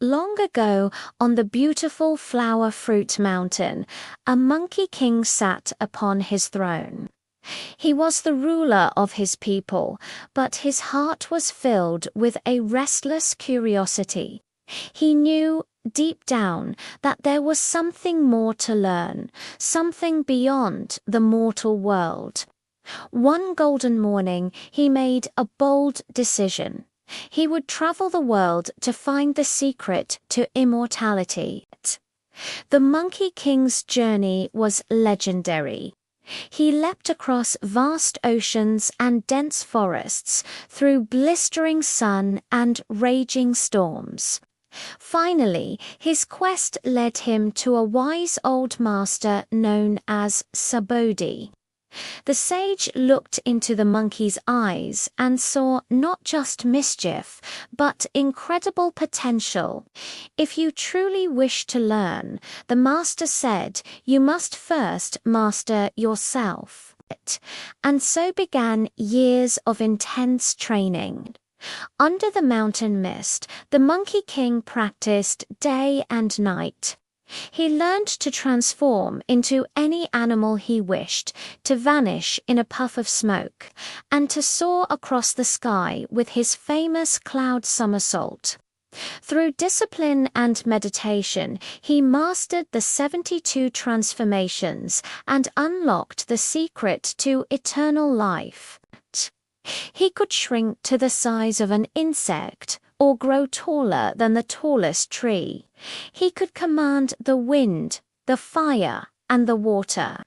Long ago, on the beautiful flower fruit mountain, a monkey king sat upon his throne. He was the ruler of his people, but his heart was filled with a restless curiosity. He knew, deep down, that there was something more to learn, something beyond the mortal world. One golden morning, he made a bold decision. He would travel the world to find the secret to immortality. The Monkey King's journey was legendary. He leapt across vast oceans and dense forests, through blistering sun and raging storms. Finally, his quest led him to a wise old master known as Subodhi. The sage looked into the monkey's eyes and saw not just mischief, but incredible potential. If you truly wish to learn, the master said, you must first master yourself. And so began years of intense training. Under the mountain mist, the Monkey King practiced day and night. He learned to transform into any animal he wished, to vanish in a puff of smoke, and to soar across the sky with his famous cloud somersault. Through discipline and meditation, he mastered the 72 transformations and unlocked the secret to eternal life. He could shrink to the size of an insect, or grow taller than the tallest tree. He could command the wind, the fire, and the water.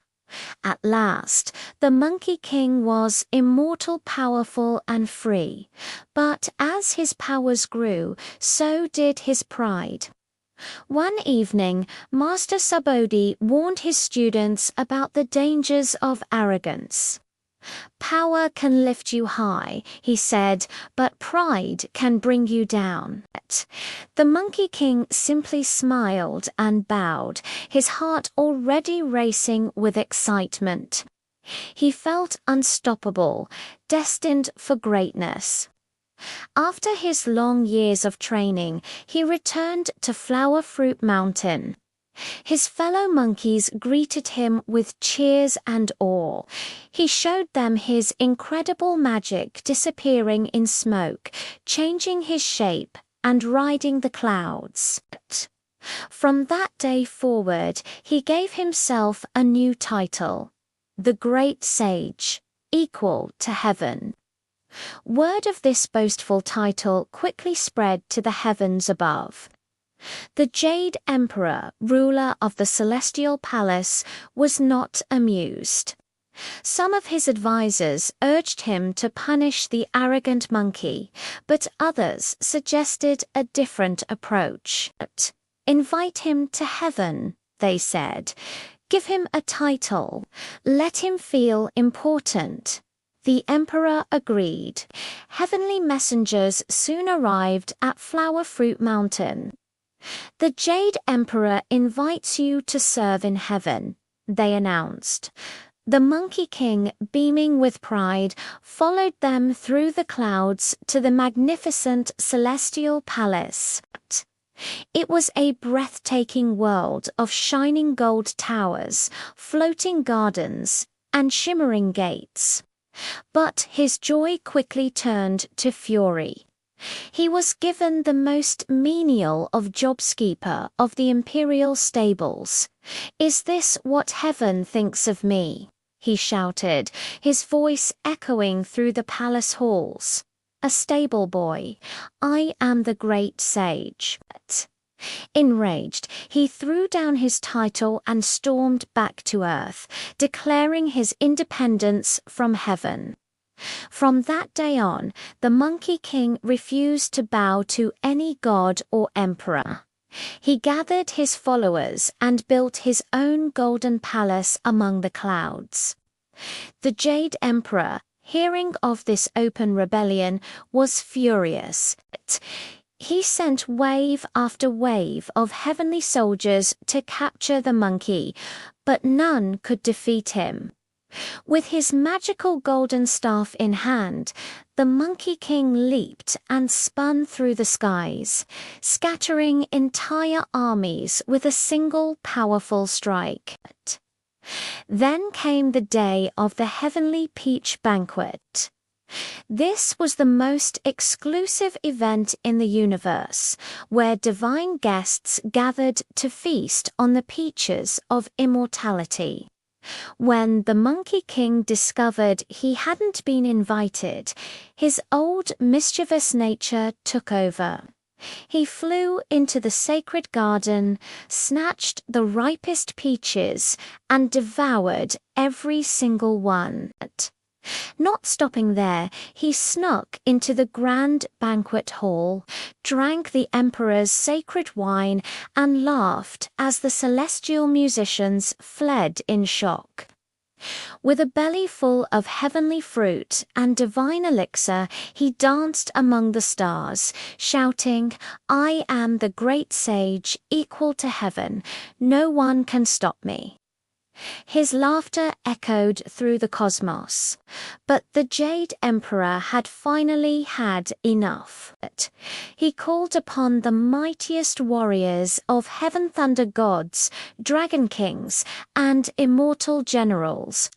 At last, the Monkey King was immortal, powerful, and free. But as his powers grew, so did his pride. One evening, Master Subodhi warned his students about the dangers of arrogance. Power can lift you high, he said, but pride can bring you down. The Monkey King simply smiled and bowed, his heart already racing with excitement. He felt unstoppable, destined for greatness. After his long years of training, he returned to Flower Fruit Mountain. His fellow monkeys greeted him with cheers and awe. He showed them his incredible magic disappearing in smoke, changing his shape and riding the clouds. From that day forward, he gave himself a new title, the Great Sage, equal to heaven. Word of this boastful title quickly spread to the heavens above. The Jade Emperor, ruler of the Celestial Palace, was not amused. Some of his advisors urged him to punish the arrogant monkey, but others suggested a different approach. Invite him to heaven, they said. Give him a title. Let him feel important. The emperor agreed. Heavenly messengers soon arrived at Flower Fruit Mountain. The Jade Emperor invites you to serve in heaven, they announced. The Monkey King, beaming with pride, followed them through the clouds to the magnificent Celestial Palace. It was a breathtaking world of shining gold towers, floating gardens, and shimmering gates. But his joy quickly turned to fury. He was given the most menial of jobskeeper of the imperial stables. "Is this what heaven thinks of me?" he shouted, his voice echoing through the palace halls. "A stable boy. I am the great sage." Enraged, he threw down his title and stormed back to earth, declaring his independence from heaven. From that day on, the Monkey King refused to bow to any god or emperor. He gathered his followers and built his own golden palace among the clouds. The Jade Emperor, hearing of this open rebellion, was furious. He sent wave after wave of heavenly soldiers to capture the monkey, but none could defeat him. With his magical golden staff in hand, the Monkey King leaped and spun through the skies, scattering entire armies with a single powerful strike. Then came the day of the Heavenly Peach Banquet. This was the most exclusive event in the universe, where divine guests gathered to feast on the peaches of immortality. When the Monkey King discovered he hadn't been invited, his old mischievous nature took over. He flew into the sacred garden, snatched the ripest peaches, and devoured every single one. Not stopping there, he snuck into the grand banquet hall, drank the emperor's sacred wine, and laughed as the celestial musicians fled in shock. With a belly full of heavenly fruit and divine elixir, he danced among the stars, shouting, "I am the great sage, equal to heaven. No one can stop me." His laughter echoed through the cosmos. But the Jade Emperor had finally had enough. He called upon the mightiest warriors of Heaven Thunder gods, Dragon Kings, and immortal generals.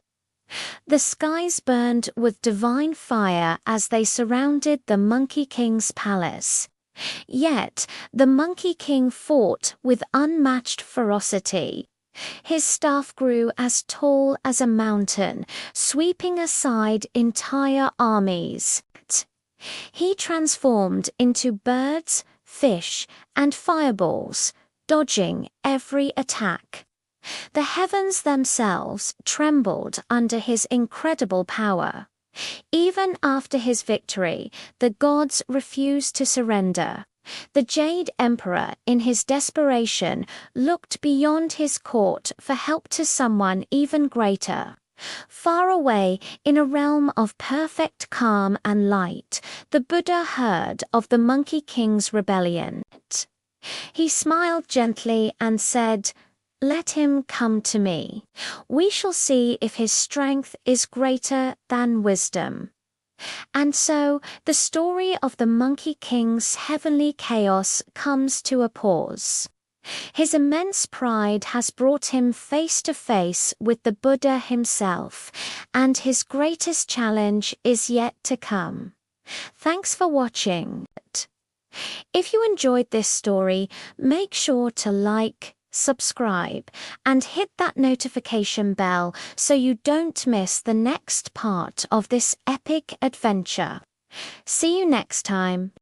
The skies burned with divine fire as they surrounded the Monkey King's palace. Yet the Monkey King fought with unmatched ferocity. His staff grew as tall as a mountain, sweeping aside entire armies. He transformed into birds, fish, and fireballs, dodging every attack. The heavens themselves trembled under his incredible power. Even after his victory, the gods refused to surrender. The Jade Emperor, in his desperation, looked beyond his court for help to someone even greater. Far away, in a realm of perfect calm and light, the Buddha heard of the Monkey King's rebellion. He smiled gently and said, "Let him come to me. We shall see if his strength is greater than wisdom." And so the story of the Monkey King's heavenly chaos comes to a pause. His immense pride has brought him face to face with the Buddha himself, and his greatest challenge is yet to come. Thanks for watching. If you enjoyed this story, make sure to like, subscribe, and hit that notification bell so you don't miss the next part of this epic adventure. See you next time.